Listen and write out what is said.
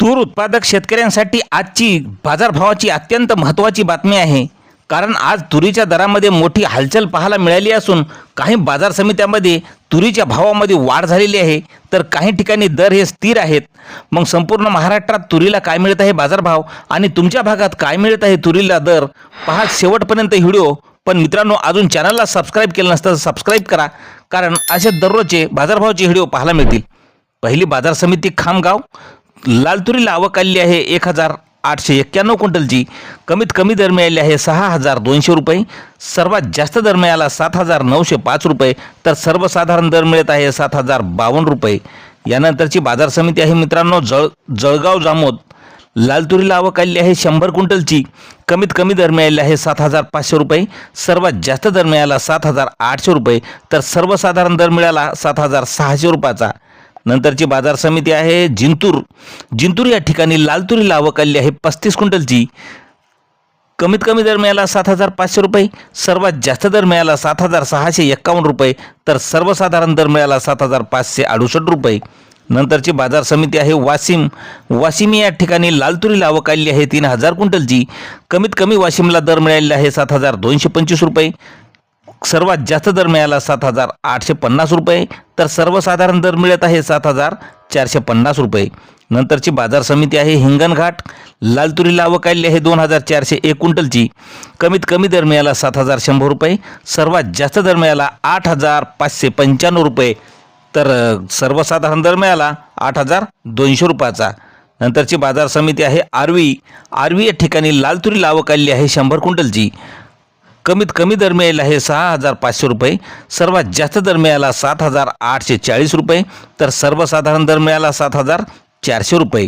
तूर उत्पादक शेतकऱ्यांसाठी आजची बाजारभावाची अत्यंत महत्त्वाची बातमी आहे. कारण आज तुरीच्या दरामध्ये मोठी हालचाल पाहायला मिळाली असून काही बाजार समित्यांमध्ये तुरीच्या भावामध्ये वाढ झालेली आहे, तर काही ठिकाणी दर हे स्थिर आहेत. मग संपूर्ण महाराष्ट्रात तुरीला काय मिळत आहे बाजारभाव आणि तुमच्या भागात काय मिळत आहे तुरीला दर पहा शेवटपर्यंत व्हिडिओ. पण मित्रांनो, अजून चॅनलला सबस्क्राईब केलं नसतं तर सबस्क्राईब करा, कारण असे दररोजचे बाजारभावाचे व्हिडिओ पाहायला मिळतील. पहिली बाजार समिती खामगाव. लाल तुरीला आवक आली आहे 1891 क्विंटलची. कमीत कमी दर मिळाले आहे 6200 रुपये. सर्वात जास्त दर मिळाला 7905 रुपये, तर सर्वसाधारण दर मिळत आहे 7052 रुपये. यानंतरची बाजार समिती आहे मित्रांनो जळगाव जामोद. लाल तुरीला आवक आली आहे 100 क्विंटलची. कमीत कमी दर मिळाले आहे 7500 रुपये. सर्वात जास्त दर मिळाला 7800 रुपये, तर सर्वसाधारण दर मिळाला 7600 रुपयाचा. नंतरची बाजार समिती आहे जिंतूर या ठिकाणी लाल तुरीला आवक आली आहे 35 क्विंटलची. कमीत कमी दर मिळाला 7500 रुपये. सर्वात जास्त दर मिळाला 7651 रुपये, तर सर्वसाधारण दर मिळाला 7568 रुपये. नंतरची बाजार समिती आहे वाशिम या ठिकाणी लाल तुरीला आवक आली आहे 3000 क्विंटलची. कमीत कमी वाशिमला दर मिळालेला आहे 7225 रुपये. सर्वात जास्त दर मिळाला 7850 रुपये, तर सर्वसाधारण दर मिळत आहे 7450 रुपये. नंतरची बाजार समिती आहे हिंगणघाट. लाल तुरीला आवक आली आहे 2401 क्विंटलची. कमीत कमी दर मिळाला 7100 रुपये. सर्वात जास्त दर मिळाला 8595 रुपये, तर सर्वसाधारण दर मिळाला 8200 रुपयाचा. नंतरची बाजार समिती आहे आर्वी या ठिकाणी लाल तुरीला आवक आली आहे 100 क्विंटलची. कमीत कमी दर मिळाला आहे 6500 रुपये. सर्वात जास्त दर मिळाला 7840 रुपये, तर सर्वसाधारण दर मिळाला 7400 रुपये.